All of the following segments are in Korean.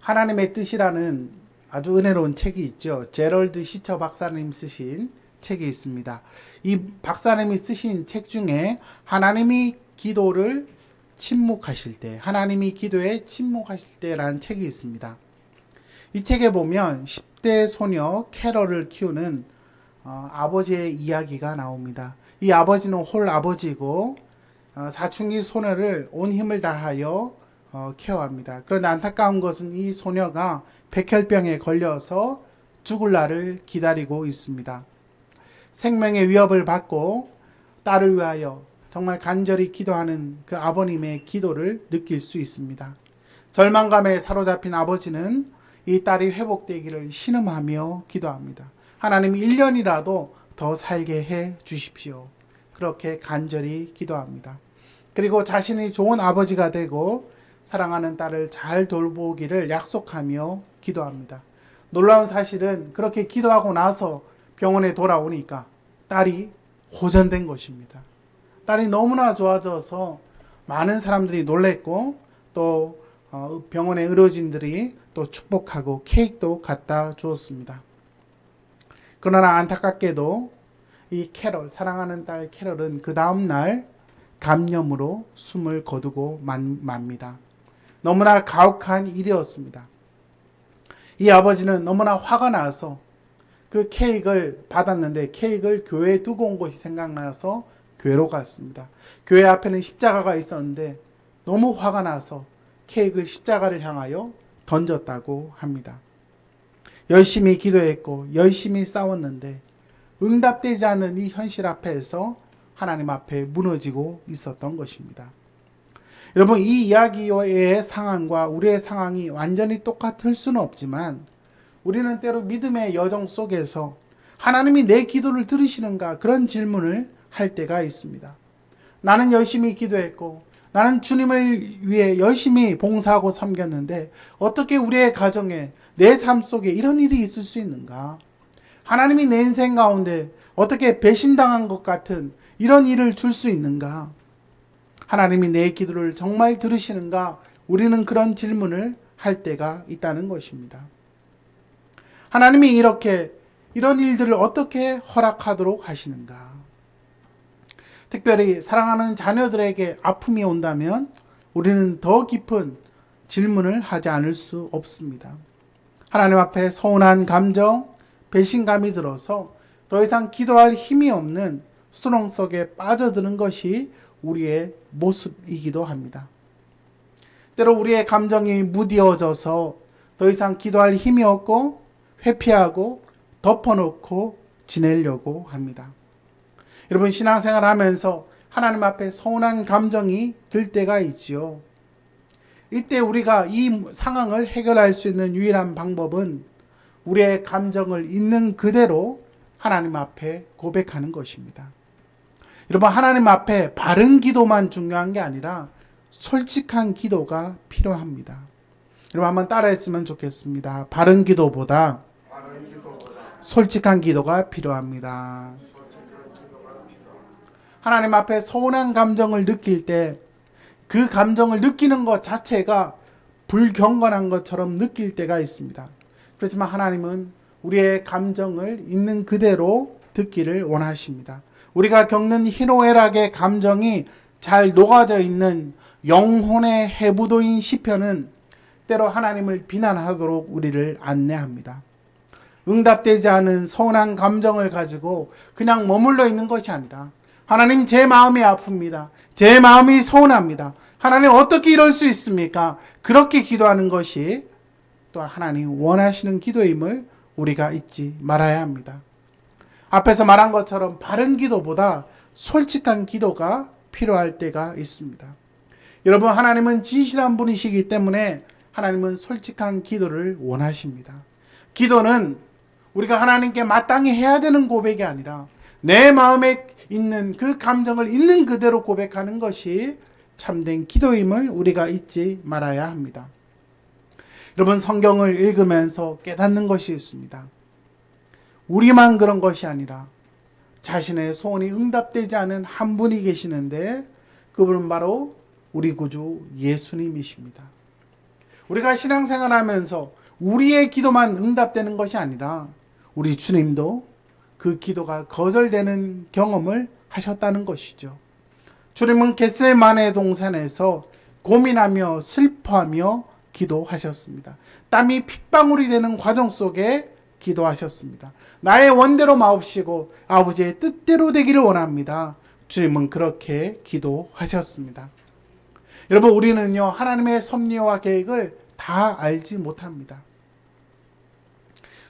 하나님의 뜻이라는 아주 은혜로운 책이 있죠. 제럴드 시처 박사님 쓰신 책이 있습니다. 이 박사님이 쓰신 책 중에 하나님이 기도를 침묵하실 때, 하나님이 기도에 침묵하실 때라는 책이 있습니다. 이 책에 보면 10대 소녀 캐럴을 키우는 아버지의 이야기가 나옵니다. 이 아버지는 홀 아버지고 사춘기 소녀를 온 힘을 다하여 케어합니다. 그런데 안타까운 것은 이 소녀가 백혈병에 걸려서 죽을 날을 기다리고 있습니다. 생명의 위협을 받고 딸을 위하여 정말 간절히 기도하는 그 아버님의 기도를 느낄 수 있습니다. 절망감에 사로잡힌 아버지는 이 딸이 회복되기를 신음하며 기도합니다. 하나님 1년이라도 더 살게 해 주십시오. 그렇게 간절히 기도합니다. 그리고 자신이 좋은 아버지가 되고 사랑하는 딸을 잘 돌보기를 약속하며 기도합니다. 놀라운 사실은 그렇게 기도하고 나서 병원에 돌아오니까 딸이 호전된 것입니다. 딸이 너무나 좋아져서 많은 사람들이 놀랬고 또 병원의 의료진들이 또 축복하고 케이크도 갖다 주었습니다. 그러나 안타깝게도 이 캐럴, 사랑하는 딸 캐럴은 그 다음날 감염으로 숨을 거두고 맙니다. 너무나 가혹한 일이었습니다. 이 아버지는 너무나 화가 나서 그 케이크를 받았는데 케이크를 교회에 두고 온 것이 생각나서 교회로 갔습니다. 교회 앞에는 십자가가 있었는데 너무 화가 나서 케이크를 십자가를 향하여 던졌다고 합니다. 열심히 기도했고 열심히 싸웠는데 응답되지 않는 이 현실 앞에서 하나님 앞에 무너지고 있었던 것입니다. 여러분, 이 이야기의 상황과 우리의 상황이 완전히 똑같을 수는 없지만 우리는 때로 믿음의 여정 속에서 하나님이 내 기도를 들으시는가 그런 질문을 할 때가 있습니다. 나는 열심히 기도했고 나는 주님을 위해 열심히 봉사하고 섬겼는데 어떻게 우리의 가정에 내 삶 속에 이런 일이 있을 수 있는가? 하나님이 내 인생 가운데 어떻게 배신당한 것 같은 이런 일을 줄 수 있는가? 하나님이 내 기도를 정말 들으시는가? 우리는 그런 질문을 할 때가 있다는 것입니다. 하나님이 이런 일들을 어떻게 허락하도록 하시는가? 특별히 사랑하는 자녀들에게 아픔이 온다면 우리는 더 깊은 질문을 하지 않을 수 없습니다. 하나님 앞에 서운한 감정, 배신감이 들어서 더 이상 기도할 힘이 없는 수렁 속에 빠져드는 것이 우리의 모습이기도 합니다. 때로 우리의 감정이 무디어져서 더 이상 기도할 힘이 없고 회피하고 덮어놓고 지내려고 합니다. 여러분, 신앙생활 하면서 하나님 앞에 서운한 감정이 들 때가 있지요. 이때 우리가 이 상황을 해결할 수 있는 유일한 방법은 우리의 감정을 있는 그대로 하나님 앞에 고백하는 것입니다. 여러분, 하나님 앞에 바른 기도만 중요한 게 아니라 솔직한 기도가 필요합니다. 여러분, 한번 따라했으면 좋겠습니다. 바른 기도보다 솔직한 기도가 필요합니다. 하나님 앞에 서운한 감정을 느낄 때 그 감정을 느끼는 것 자체가 불경건한 것처럼 느낄 때가 있습니다. 그렇지만 하나님은 우리의 감정을 있는 그대로 듣기를 원하십니다. 우리가 겪는 희노애락의 감정이 잘 녹아져 있는 영혼의 해부도인 시편은 때로 하나님을 비난하도록 우리를 안내합니다. 응답되지 않은 서운한 감정을 가지고 그냥 머물러 있는 것이 아니라 하나님, 제 마음이 아픕니다. 제 마음이 서운합니다. 하나님, 어떻게 이럴 수 있습니까? 그렇게 기도하는 것이 또 하나님 원하시는 기도임을 우리가 잊지 말아야 합니다. 앞에서 말한 것처럼 바른 기도보다 솔직한 기도가 필요할 때가 있습니다. 여러분, 하나님은 진실한 분이시기 때문에 하나님은 솔직한 기도를 원하십니다. 기도는 우리가 하나님께 마땅히 해야 되는 고백이 아니라 내 마음에 있는 그 감정을 있는 그대로 고백하는 것이 참된 기도임을 우리가 잊지 말아야 합니다. 여러분, 성경을 읽으면서 깨닫는 것이 있습니다. 우리만 그런 것이 아니라 자신의 소원이 응답되지 않은 한 분이 계시는데 그분은 바로 우리 구주 예수님이십니다. 우리가 신앙생활하면서 우리의 기도만 응답되는 것이 아니라 우리 주님도 그 기도가 거절되는 경험을 하셨다는 것이죠. 주님은 겟세마네 동산에서 고민하며 슬퍼하며 기도하셨습니다. 땀이 핏방울이 되는 과정 속에 기도하셨습니다. 나의 원대로 마옵시고 아버지의 뜻대로 되기를 원합니다. 주님은 그렇게 기도하셨습니다. 여러분, 우리는요, 하나님의 섭리와 계획을 다 알지 못합니다.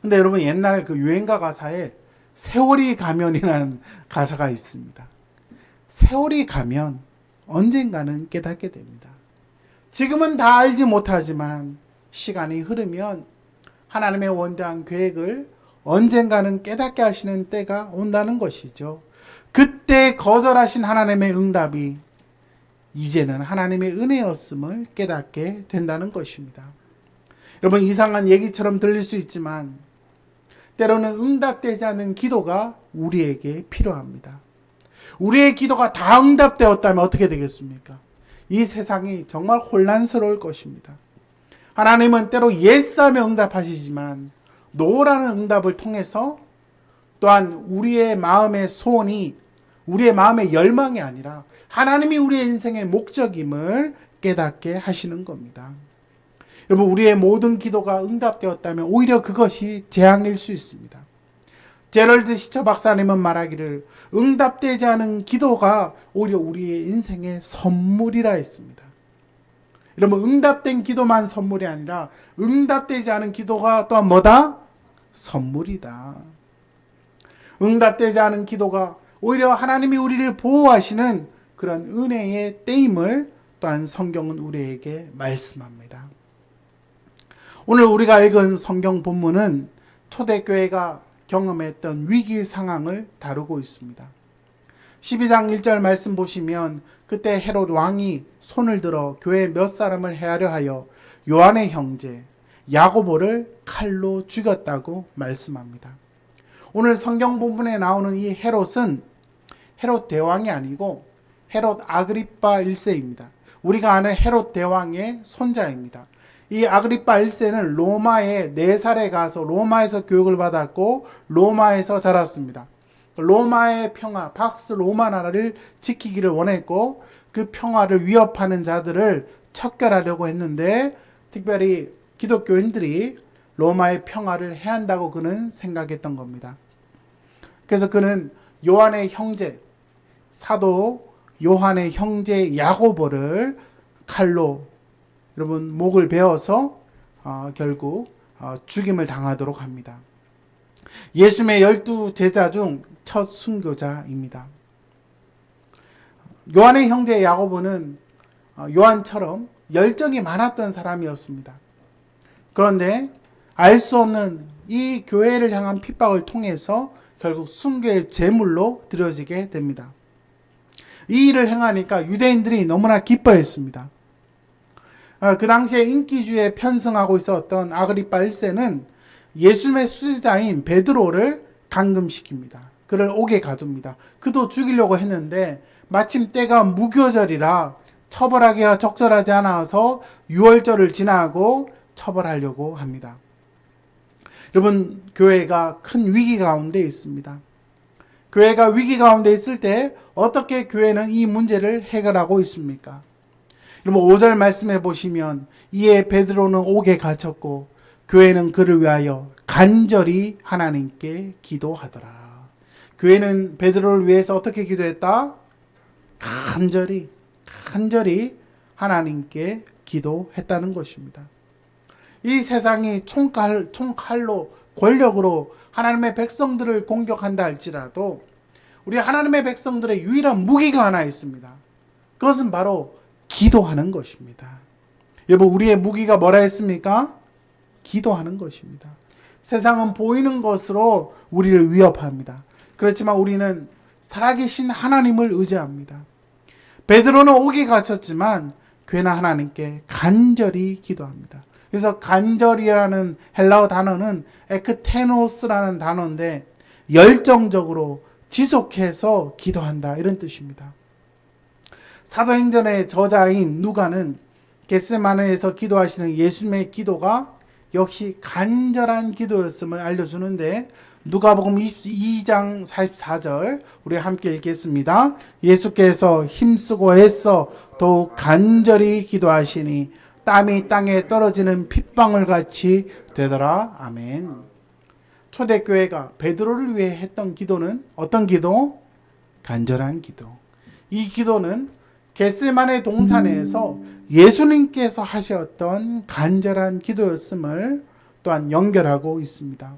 근데 여러분, 옛날 그 유행가 가사에 세월이 가면이라는 가사가 있습니다. 세월이 가면 언젠가는 깨닫게 됩니다. 지금은 다 알지 못하지만 시간이 흐르면 하나님의 원대한 계획을 언젠가는 깨닫게 하시는 때가 온다는 것이죠. 그때 거절하신 하나님의 응답이 이제는 하나님의 은혜였음을 깨닫게 된다는 것입니다. 여러분, 이상한 얘기처럼 들릴 수 있지만 때로는 응답되지 않는 기도가 우리에게 필요합니다. 우리의 기도가 다 응답되었다면 어떻게 되겠습니까? 이 세상이 정말 혼란스러울 것입니다. 하나님은 때로 예스하며 응답하시지만 노라는 응답을 통해서 또한 우리의 마음의 소원이, 우리의 마음의 열망이 아니라 하나님이 우리의 인생의 목적임을 깨닫게 하시는 겁니다. 여러분, 우리의 모든 기도가 응답되었다면 오히려 그것이 재앙일 수 있습니다. 제럴드 시처 박사님은 말하기를 응답되지 않은 기도가 오히려 우리의 인생의 선물이라 했습니다. 여러분, 응답된 기도만 선물이 아니라 응답되지 않은 기도가 또한 뭐다? 선물이다. 응답되지 않은 기도가 오히려 하나님이 우리를 보호하시는 그런 은혜의 때임을 또한 성경은 우리에게 말씀합니다. 오늘 우리가 읽은 성경 본문은 초대교회가 경험했던 위기 상황을 다루고 있습니다. 12장 1절 말씀 보시면 그때 헤롯 왕이 손을 들어 교회 몇 사람을 해하려 하여 요한의 형제 야고보를 칼로 죽였다고 말씀합니다. 오늘 성경 본문에 나오는 이 헤롯은 헤롯 대왕이 아니고 헤롯 아그리파 1세입니다. 우리가 아는 헤롯 대왕의 손자입니다. 이 아그리파 1세는 로마에 4살에 가서 로마에서 교육을 받았고 로마에서 자랐습니다. 로마의 평화, 박스 로마 나라를 지키기를 원했고 그 평화를 위협하는 자들을 척결하려고 했는데 특별히 기독교인들이 로마의 평화를 해한다고 그는 생각했던 겁니다. 그래서 그는 요한의 형제, 사도 요한의 형제 야고보를 칼로 여러분 목을 베어서 결국 죽임을 당하도록 합니다. 예수님의 12 제자 중 첫 순교자입니다. 요한의 형제 야고보는 요한처럼 열정이 많았던 사람이었습니다. 그런데 알 수 없는 이 교회를 향한 핍박을 통해서 결국 순교의 제물로 드려지게 됩니다. 이 일을 행하니까 유대인들이 너무나 기뻐했습니다. 그 당시에 인기주의에 편승하고 있었던 아그리파 1세는 예수님의 수제자인 베드로를 감금시킵니다. 그를 옥에 가둡니다. 그도 죽이려고 했는데 마침 때가 무교절이라 처벌하기가 적절하지 않아서 유월절을 지나고 처벌하려고 합니다. 여러분, 교회가 큰 위기 가운데 있습니다. 교회가 위기 가운데 있을 때 어떻게 교회는 이 문제를 해결하고 있습니까? 여러분, 5절 말씀해 보시면 이에 베드로는 옥에 갇혔고 교회는 그를 위하여 간절히 하나님께 기도하더라. 교회는 베드로를 위해서 어떻게 기도했다? 간절히 하나님께 기도했다는 것입니다. 이 세상이 총칼로 권력으로 하나님의 백성들을 공격한다 할지라도 우리 하나님의 백성들의 유일한 무기가 하나 있습니다. 그것은 바로 기도하는 것입니다. 여러분, 우리의 무기가 뭐라 했습니까? 기도하는 것입니다. 세상은 보이는 것으로 우리를 위협합니다. 그렇지만 우리는 살아계신 하나님을 의지합니다. 베드로는 옥에 갇혔지만 괴나 하나님께 간절히 기도합니다. 그래서 간절이라는 헬라어 단어는 에크테노스라는 단어인데 열정적으로 지속해서 기도한다, 이런 뜻입니다. 사도행전의 저자인 누가는 겟세마네에서 기도하시는 예수님의 기도가 역시 간절한 기도였음을 알려주는데, 누가복음 22장 44절 우리 함께 읽겠습니다. 예수께서 힘쓰고 애써 더욱 간절히 기도하시니 땀이 땅에 떨어지는 핏방울 같이 되더라. 아멘. 초대교회가 베드로를 위해 했던 기도는 어떤 기도? 간절한 기도. 이 기도는 겟세마네 동산에서 예수님께서 하셨던 간절한 기도였음을 또한 연결하고 있습니다.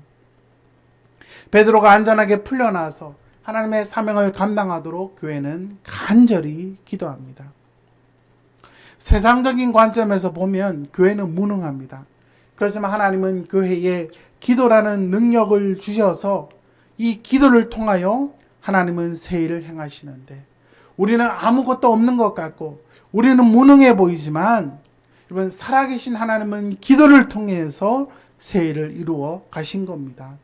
베드로가 안전하게 풀려나서 하나님의 사명을 감당하도록 교회는 간절히 기도합니다. 세상적인 관점에서 보면 교회는 무능합니다. 그렇지만 하나님은 교회에 기도라는 능력을 주셔서 이 기도를 통하여 하나님은 새 일을 행하시는데, 우리는 아무것도 없는 것 같고 우리는 무능해 보이지만, 여러분, 살아계신 하나님은 기도를 통해서 새 일을 이루어 가신 겁니다.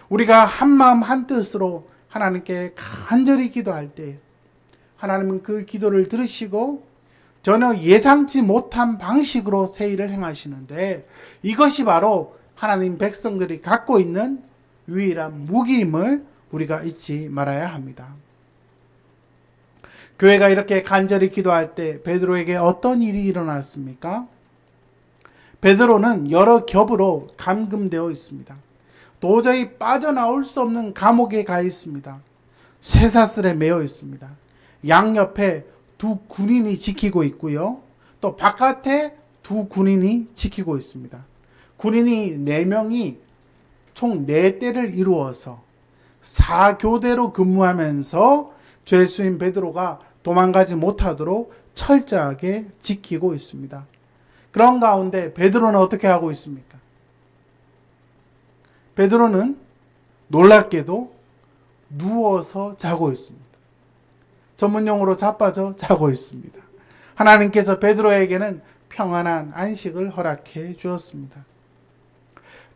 우리가 한마음 한뜻으로 하나님께 간절히 기도할 때 하나님은 그 기도를 들으시고 전혀 예상치 못한 방식으로 새 일을 행하시는데, 이것이 바로 하나님 백성들이 갖고 있는 유일한 무기임을 우리가 잊지 말아야 합니다. 교회가 이렇게 간절히 기도할 때 베드로에게 어떤 일이 일어났습니까? 베드로는 여러 겹으로 감금되어 있습니다. 도저히 빠져나올 수 없는 감옥에 가 있습니다. 쇠사슬에 매여 있습니다. 양옆에 두 군인이 지키고 있고요. 또 바깥에 두 군인이 지키고 있습니다. 군인이 4명이 총 4대를 이루어서 4교대로 근무하면서 죄수인 베드로가 도망가지 못하도록 철저하게 지키고 있습니다. 그런 가운데 베드로는 어떻게 하고 있습니까? 베드로는 놀랍게도 누워서 자고 있습니다. 전문용어로 자빠져 자고 있습니다. 하나님께서 베드로에게는 평안한 안식을 허락해 주었습니다.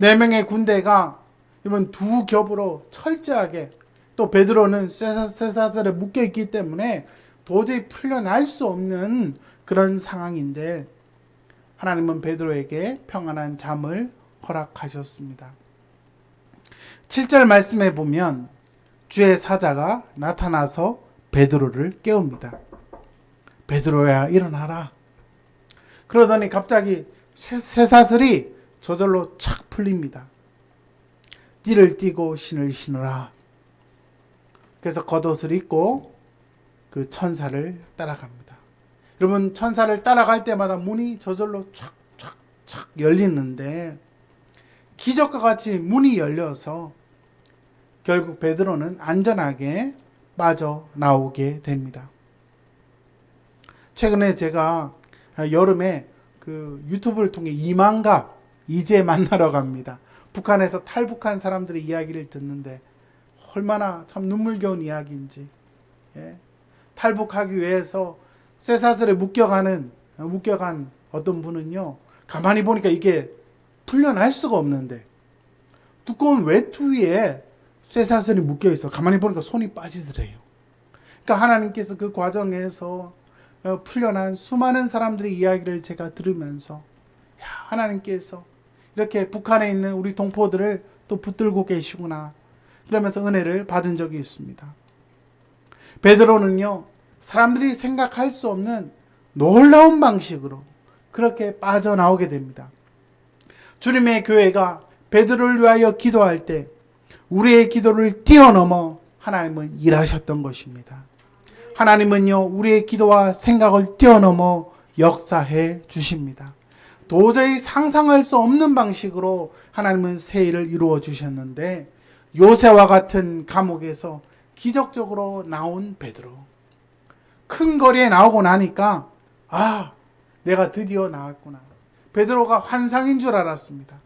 4명의 군대가 이번 두 겹으로 철저하게, 또 베드로는 쇠사슬에 묶여 있기 때문에 도저히 풀려날 수 없는 그런 상황인데, 하나님은 베드로에게 평안한 잠을 허락하셨습니다. 7절 말씀에 보면 주의 사자가 나타나서 베드로를 깨웁니다. 베드로야, 일어나라. 그러더니 갑자기 쇠사슬이 저절로 착 풀립니다. 띠를 띠고 신을 신으라. 그래서 겉옷을 입고 그 천사를 따라갑니다. 여러분, 천사를 따라갈 때마다 문이 저절로 착착착 열리는데, 기적과 같이 문이 열려서 결국 베드로는 안전하게 빠져나오게 됩니다. 최근에 제가 여름에 그 유튜브를 통해 이만갑 이제 만나러 갑니다. 북한에서 탈북한 사람들의 이야기를 듣는데 얼마나 참 눈물겨운 이야기인지. 탈북하기 위해서 쇠사슬에 묶여간 어떤 분은요, 가만히 보니까 이게 풀려날 수가 없는데 두꺼운 외투 위에 쇠사슬이 묶여 있어. 가만히 보니까 손이 빠지더래요. 그러니까 하나님께서 그 과정에서 풀려난 수많은 사람들의 이야기를 제가 들으면서, 하나님께서 이렇게 북한에 있는 우리 동포들을 또 붙들고 계시구나, 그러면서 은혜를 받은 적이 있습니다. 베드로는요, 사람들이 생각할 수 없는 놀라운 방식으로 그렇게 빠져나오게 됩니다. 주님의 교회가 베드로를 위하여 기도할 때 우리의 기도를 뛰어넘어 하나님은 일하셨던 것입니다. 하나님은요, 우리의 기도와 생각을 뛰어넘어 역사해 주십니다. 도저히 상상할 수 없는 방식으로 하나님은 새 일을 이루어 주셨는데, 요새와 같은 감옥에서 기적적으로 나온 베드로, 큰 거리에 나오고 나니까 내가 드디어 나왔구나. 베드로가 환상인 줄 알았습니다.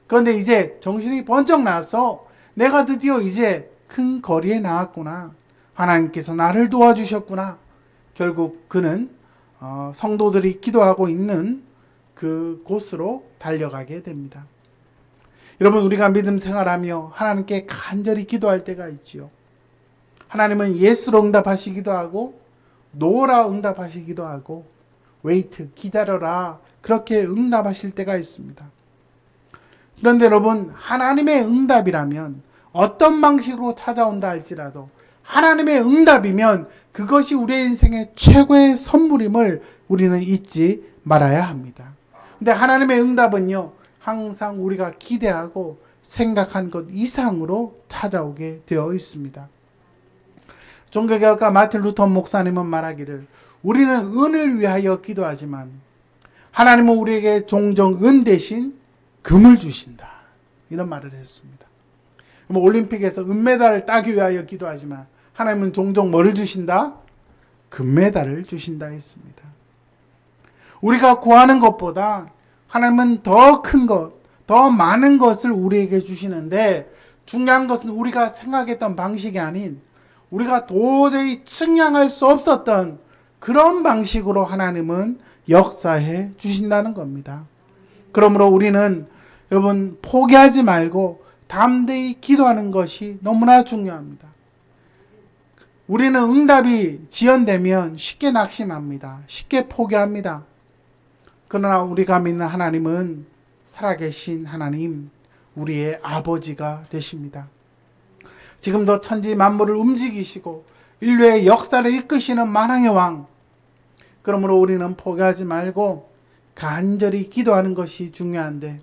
그런데 이제 정신이 번쩍 나서 내가 드디어 이제 큰 거리에 나왔구나. 하나님께서 나를 도와주셨구나. 결국 그는 성도들이 기도하고 있는 그 곳으로 달려가게 됩니다. 여러분, 우리가 믿음 생활하며 하나님께 간절히 기도할 때가 있지요. 하나님은 예스로 응답하시기도 하고 노라 응답하시기도 하고 웨이트, 기다려라. 그렇게 응답하실 때가 있습니다. 그런데 여러분, 하나님의 응답이라면 어떤 방식으로 찾아온다 할지라도 하나님의 응답이면 그것이 우리의 인생의 최고의 선물임을 우리는 잊지 말아야 합니다. 근데 하나님의 응답은요, 항상 우리가 기대하고 생각한 것 이상으로 찾아오게 되어 있습니다. 종교개혁가 마틴 루터 목사님은 말하기를, 우리는 은을 위하여 기도하지만 하나님은 우리에게 종종 은 대신 금을 주신다. 이런 말을 했습니다. 올림픽에서 은메달을 따기 위하여 기도하지만 하나님은 종종 뭐를 주신다? 금메달을 주신다 했습니다. 우리가 구하는 것보다 하나님은 더 큰 것, 더 많은 것을 우리에게 주시는데, 중요한 것은 우리가 생각했던 방식이 아닌 우리가 도저히 측량할 수 없었던 그런 방식으로 하나님은 역사해 주신다는 겁니다. 그러므로 우리는 여러분 포기하지 말고 담대히 기도하는 것이 너무나 중요합니다. 우리는 응답이 지연되면 쉽게 낙심합니다. 쉽게 포기합니다. 그러나 우리가 믿는 하나님은 살아계신 하나님, 우리의 아버지가 되십니다. 지금도 천지 만물을 움직이시고 인류의 역사를 이끄시는 만왕의 왕. 그러므로 우리는 포기하지 말고 간절히 기도하는 것이 중요한데,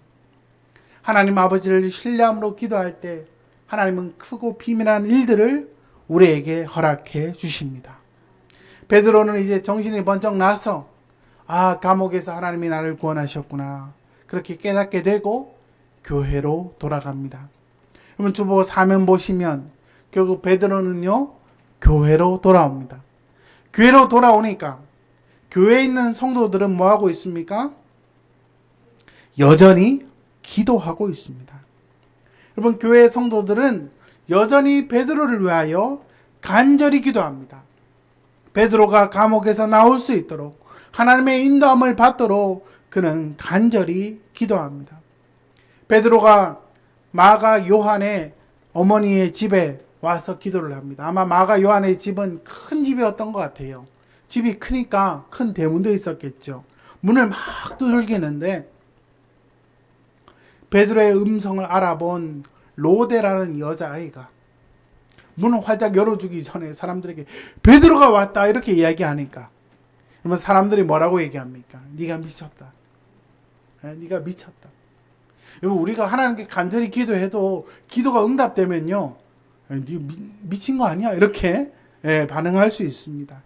하나님 아버지를 신뢰함으로 기도할 때 하나님은 크고 비밀한 일들을 우리에게 허락해 주십니다. 베드로는 이제 정신이 번쩍 나서 감옥에서 하나님이 나를 구원하셨구나, 그렇게 깨닫게 되고 교회로 돌아갑니다. 그러면 주보 4면 보시면 결국 베드로는요 교회로 돌아옵니다. 교회로 돌아오니까 교회에 있는 성도들은 뭐하고 있습니까? 여전히 기도하고 있습니다. 여러분, 교회 성도들은 여전히 베드로를 위하여 간절히 기도합니다. 베드로가 감옥에서 나올 수 있도록, 하나님의 인도함을 받도록 그는 간절히 기도합니다. 베드로가 마가 요한의 어머니의 집에 와서 기도를 합니다. 아마 마가 요한의 집은 큰 집이었던 것 같아요. 집이 크니까 큰 대문도 있었겠죠. 문을 막 두들기는데 베드로의 음성을 알아본 로데라는 여자아이가 문을 활짝 열어주기 전에 사람들에게 베드로가 왔다 이렇게 이야기하니까, 그러면 사람들이 뭐라고 얘기합니까? 네가 미쳤다. 네가 미쳤다. 여러분, 우리가 하나님께 간절히 기도해도 기도가 응답되면요, 네 미친 거 아니야? 이렇게 반응할 수 있습니다.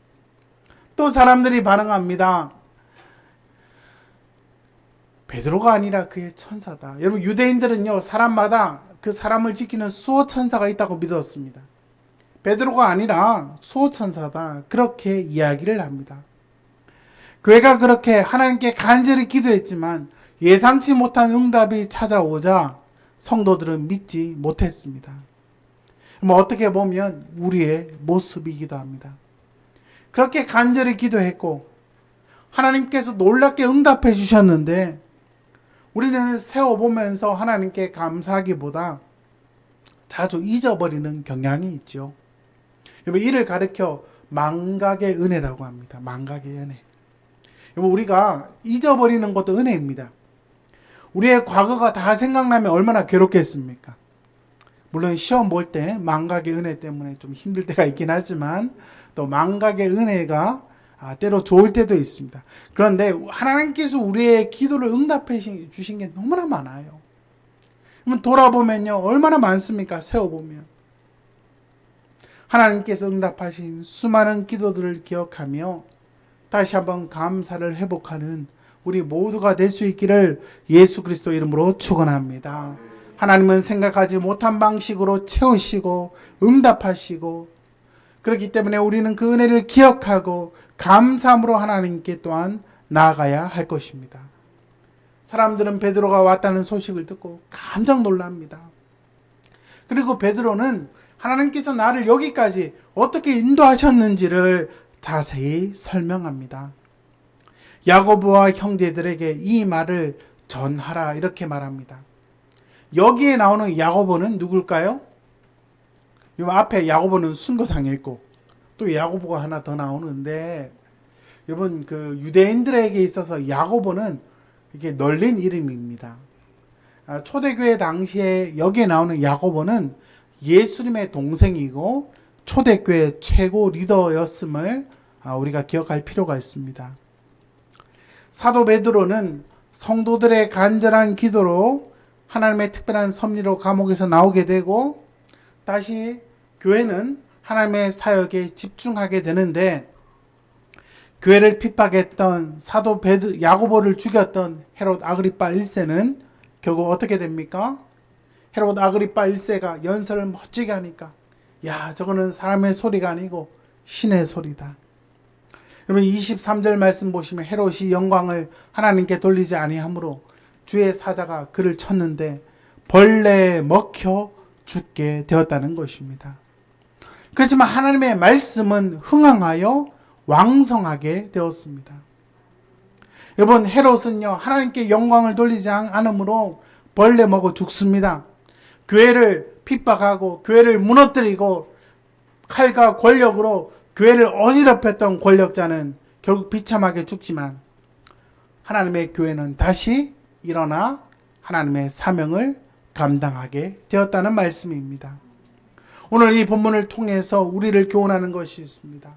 또 사람들이 반응합니다. 베드로가 아니라 그의 천사다. 여러분, 유대인들은요 사람마다 그 사람을 지키는 수호 천사가 있다고 믿었습니다. 베드로가 아니라 수호 천사다, 그렇게 이야기를 합니다. 교회가 그렇게 하나님께 간절히 기도했지만 예상치 못한 응답이 찾아오자 성도들은 믿지 못했습니다. 어떻게 보면 우리의 모습이기도 합니다. 그렇게 간절히 기도했고 하나님께서 놀랍게 응답해 주셨는데 우리는 세워보면서 하나님께 감사하기보다 자주 잊어버리는 경향이 있죠. 이를 가르쳐 망각의 은혜라고 합니다. 망각의 은혜. 우리가 잊어버리는 것도 은혜입니다. 우리의 과거가 다 생각나면 얼마나 괴롭겠습니까? 물론 시험 볼 때 망각의 은혜 때문에 좀 힘들 때가 있긴 하지만 또 망각의 은혜가 때로 좋을 때도 있습니다. 그런데 하나님께서 우리의 기도를 응답해 주신 게 너무나 많아요. 그러면 돌아보면요, 얼마나 많습니까? 세워보면 하나님께서 응답하신 수많은 기도들을 기억하며 다시 한번 감사를 회복하는 우리 모두가 될 수 있기를 예수 그리스도 이름으로 축원합니다. 하나님은 생각하지 못한 방식으로 채우시고 응답하시고, 그렇기 때문에 우리는 그 은혜를 기억하고 감사함으로 하나님께 또한 나아가야 할 것입니다. 사람들은 베드로가 왔다는 소식을 듣고 깜짝 놀랍니다. 그리고 베드로는 하나님께서 나를 여기까지 어떻게 인도하셨는지를 자세히 설명합니다. 야고보와 형제들에게 이 말을 전하라 이렇게 말합니다. 여기에 나오는 야고보는 누굴까요? 앞에 야고보는 순교당했고 또 야고보가 하나 더 나오는데, 여러분 그 유대인들에게 있어서 야고보는 이게 널린 이름입니다. 초대교회 당시에 여기에 나오는 야고보는 예수님의 동생이고 초대교회 최고 리더였음을 우리가 기억할 필요가 있습니다. 사도 베드로는 성도들의 간절한 기도로 하나님의 특별한 섭리로 감옥에서 나오게 되고 다시 교회는 하나님의 사역에 집중하게 되는데 교회를 핍박했던 사도 야고보를 죽였던 헤롯 아그리파 1세는 결국 어떻게 됩니까? 헤롯 아그리파 1세가 연설을 멋지게 하니까 야, 저거는 사람의 소리가 아니고 신의 소리다. 여러분 23절 말씀 보시면 헤롯이 영광을 하나님께 돌리지 아니하므로 주의 사자가 그를 쳤는데 벌레에 먹혀 죽게 되었다는 것입니다. 그렇지만 하나님의 말씀은 흥황하여 왕성하게 되었습니다. 여러분 헤롯은요 하나님께 영광을 돌리지 않으므로 벌레 먹어 죽습니다. 교회를 핍박하고 교회를 무너뜨리고 칼과 권력으로 교회를 어지럽혔던 권력자는 결국 비참하게 죽지만 하나님의 교회는 다시 일어나 하나님의 사명을 감당하게 되었다는 말씀입니다. 오늘 이 본문을 통해서 우리를 교훈하는 것이 있습니다.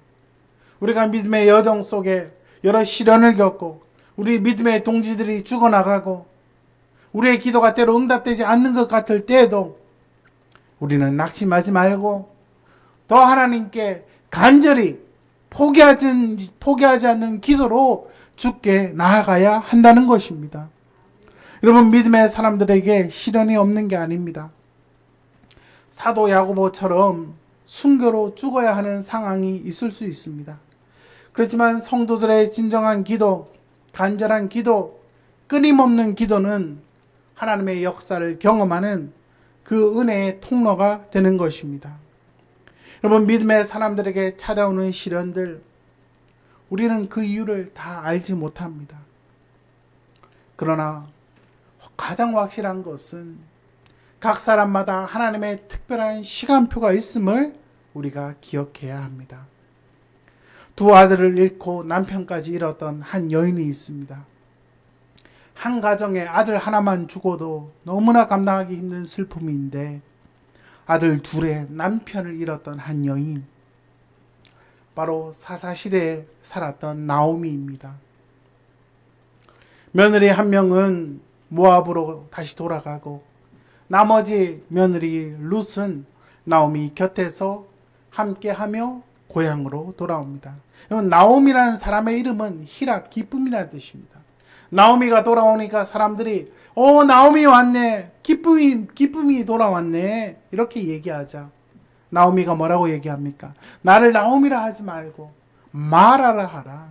우리가 믿음의 여정 속에 여러 시련을 겪고 우리 믿음의 동지들이 죽어나가고 우리의 기도가 때로 응답되지 않는 것 같을 때에도 우리는 낙심하지 말고 더 하나님께 간절히 포기하지 않는 기도로 주께 나아가야 한다는 것입니다. 여러분 믿음의 사람들에게 시련이 없는 게 아닙니다. 사도 야고보처럼 순교로 죽어야 하는 상황이 있을 수 있습니다. 그렇지만 성도들의 진정한 기도, 간절한 기도, 끊임없는 기도는 하나님의 역사를 경험하는 그 은혜의 통로가 되는 것입니다. 여러분 믿음의 사람들에게 찾아오는 시련들 우리는 그 이유를 다 알지 못합니다. 그러나 가장 확실한 것은 각 사람마다 하나님의 특별한 시간표가 있음을 우리가 기억해야 합니다. 두 아들을 잃고 남편까지 잃었던 한 여인이 있습니다. 한 가정에 아들 하나만 죽어도 너무나 감당하기 힘든 슬픔인데 아들 둘의 남편을 잃었던 한 여인, 바로 사사시대에 살았던 나오미입니다. 며느리 한 명은 모압으로 다시 돌아가고 나머지 며느리 룻은 나오미 곁에서 함께하며 고향으로 돌아옵니다. 나오미라는 사람의 이름은 희락, 기쁨이라는 뜻입니다. 나오미가 돌아오니까 사람들이 나오미 왔네, 기쁨이 돌아왔네 이렇게 얘기하자 나오미가 뭐라고 얘기합니까? 나를 나오미라 하지 말고 마라라 하라.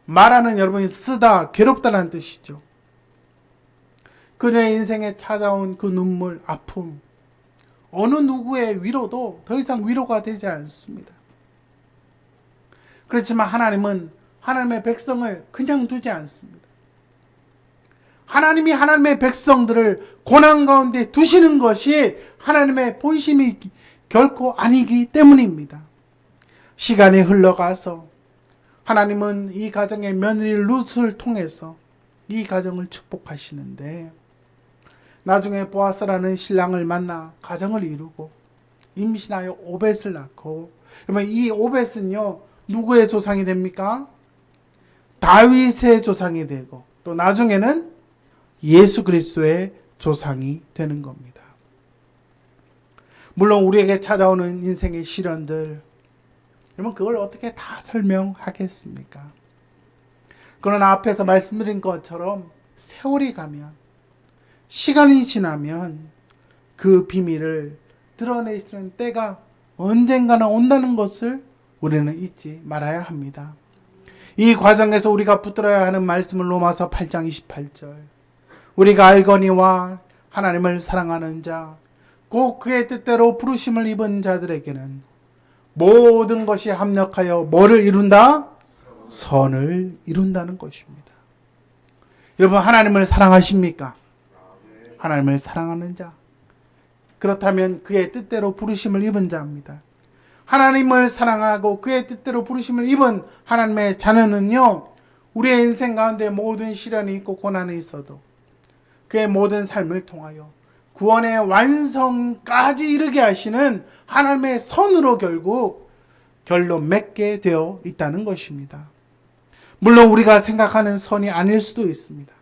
마라는 여러분이 쓰다, 괴롭다라는 뜻이죠. 그녀의 인생에 찾아온 그 눈물, 아픔, 어느 누구의 위로도 더 이상 위로가 되지 않습니다. 그렇지만 하나님은 하나님의 백성을 그냥 두지 않습니다. 하나님이 하나님의 백성들을 고난 가운데 두시는 것이 하나님의 본심이 결코 아니기 때문입니다. 시간이 흘러가서 하나님은 이 가정의 며느리 룻을 통해서 이 가정을 축복하시는데 나중에 보아스라는 신랑을 만나 가정을 이루고 임신하여 오벳을 낳고, 그러면 이 오벳은요 누구의 조상이 됩니까? 다윗의 조상이 되고 또 나중에는 예수 그리스도의 조상이 되는 겁니다. 물론 우리에게 찾아오는 인생의 시련들, 여러분 그걸 어떻게 다 설명하겠습니까? 그러나 앞에서 말씀드린 것처럼 세월이 가면, 시간이 지나면 그 비밀을 드러내시는 때가 언젠가는 온다는 것을 우리는 잊지 말아야 합니다. 이 과정에서 우리가 붙들어야 하는 말씀은 로마서 8장 28절. 우리가 알거니와 하나님을 사랑하는 자, 곧 그의 뜻대로 부르심을 입은 자들에게는 모든 것이 합력하여 뭐를 이룬다? 선을 이룬다는 것입니다. 여러분 하나님을 사랑하십니까? 하나님을 사랑하는 자, 그렇다면 그의 뜻대로 부르심을 입은 자입니다. 하나님을 사랑하고 그의 뜻대로 부르심을 입은 하나님의 자녀는요, 우리의 인생 가운데 모든 시련이 있고 고난이 있어도 그의 모든 삶을 통하여 구원의 완성까지 이르게 하시는 하나님의 선으로 결국 결로 맺게 되어 있다는 것입니다. 물론 우리가 생각하는 선이 아닐 수도 있습니다.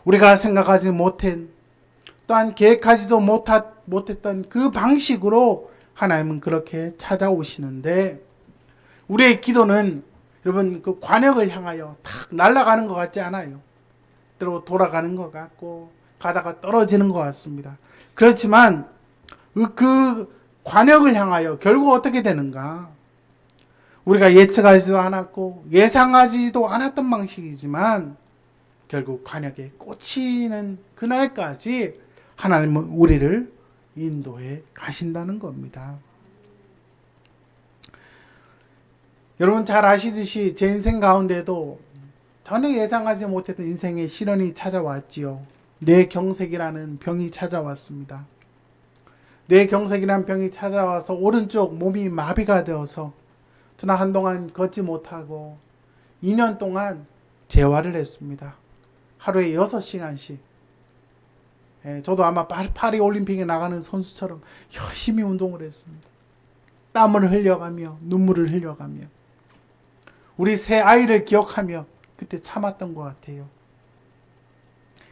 우리가 생각하지 못한, 또한 계획하지도 못했던 그 방식으로 하나님은 그렇게 찾아오시는데, 우리의 기도는 여러분 그 관역을 향하여 탁 날아가는 것 같지 않아요. 때로 돌아가는 것 같고 가다가 떨어지는 것 같습니다. 그렇지만 그 관역을 향하여 결국 어떻게 되는가? 우리가 예측하지도 않았고 예상하지도 않았던 방식이지만 결국 관역에 꽂히는 그날까지 하나님은 우리를 인도해 가신다는 겁니다. 여러분 잘 아시듯이 제 인생 가운데도 전혀 예상하지 못했던 인생의 시련이 찾아왔지요. 뇌경색이라는 병이 찾아왔습니다. 뇌경색이라는 병이 찾아와서 오른쪽 몸이 마비가 되어서 저는 한동안 걷지 못하고 2년 동안 재활을 했습니다. 하루에 6시간씩. 저도 아마 파리 올림픽에 나가는 선수처럼 열심히 운동을 했습니다. 땀을 흘려가며 눈물을 흘려가며 우리 새 아이를 기억하며 그때 참았던 것 같아요.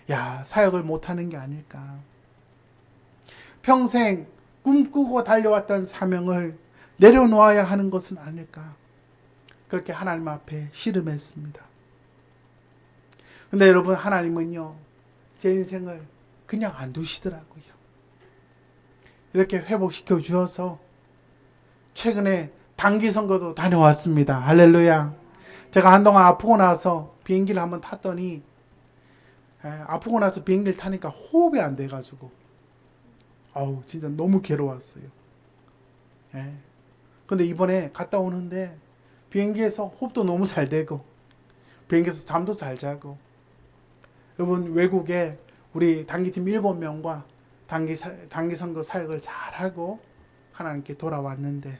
야, 사역을 못하는 게 아닐까. 평생 꿈꾸고 달려왔던 사명을 내려놓아야 하는 것은 아닐까. 그렇게 하나님 앞에 씨름했습니다. 근데 여러분, 하나님은요, 제 인생을 그냥 안 두시더라고요. 이렇게 회복시켜 주셔서 최근에 단기 선거도 다녀왔습니다. 할렐루야. 제가 한동안 아프고 나서 비행기를 한번 탔더니 아프고 나서 비행기를 타니까 호흡이 안 돼가지고 진짜 너무 괴로웠어요. 근데 이번에 갔다 오는데 비행기에서 호흡도 너무 잘 되고 비행기에서 잠도 잘 자고, 여러분 외국에 우리 단기팀 7명과 단기 선거 사역을 잘하고 하나님께 돌아왔는데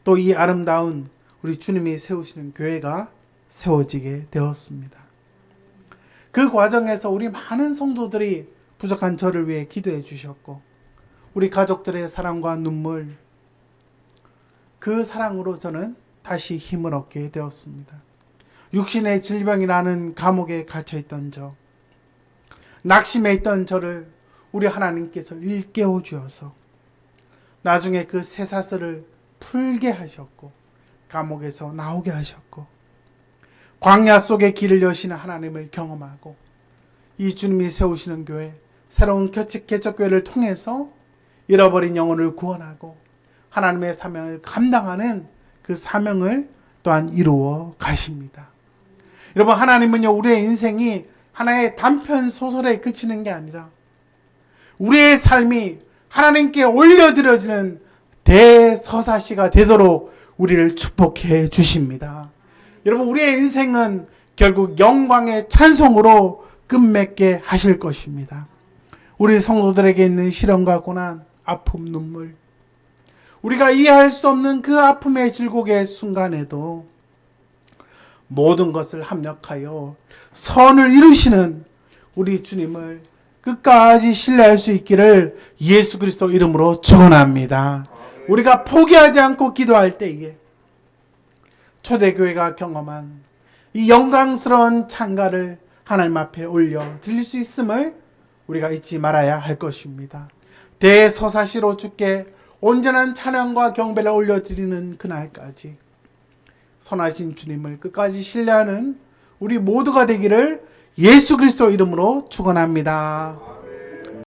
또 이 아름다운 우리 주님이 세우시는 교회가 세워지게 되었습니다. 그 과정에서 우리 많은 성도들이 부족한 저를 위해 기도해 주셨고, 우리 가족들의 사랑과 눈물, 그 사랑으로 저는 다시 힘을 얻게 되었습니다. 육신의 질병이라는 감옥에 갇혀있던 저, 낙심해 있던 저를 우리 하나님께서 일깨워 주어서 나중에 그 쇠사슬을 풀게 하셨고 감옥에서 나오게 하셨고 광야 속의 길을 여시는 하나님을 경험하고 이 주님이 세우시는 교회, 새로운 개척교회를 통해서 잃어버린 영혼을 구원하고 하나님의 사명을 감당하는 그 사명을 또한 이루어 가십니다. 여러분, 하나님은요, 우리의 인생이 하나의 단편 소설에 그치는 게 아니라 우리의 삶이 하나님께 올려드려지는 대서사시가 되도록 우리를 축복해 주십니다. 여러분, 우리의 인생은 결국 영광의 찬송으로 끝맺게 하실 것입니다. 우리 성도들에게 있는 시련과 고난, 아픔, 눈물, 우리가 이해할 수 없는 그 아픔의 질곡의 순간에도 모든 것을 합력하여 선을 이루시는 우리 주님을 끝까지 신뢰할 수 있기를 예수 그리스도 이름으로 축원합니다. 우리가 포기하지 않고 기도할 때에 초대교회가 경험한 이 영광스러운 찬가를 하나님 앞에 올려 드릴 수 있음을 우리가 잊지 말아야 할 것입니다. 대서사시로 주께 온전한 찬양과 경배를 올려드리는 그날까지 선하신 주님을 끝까지 신뢰하는 우리 모두가 되기를 예수 그리스도 이름으로 축원합니다.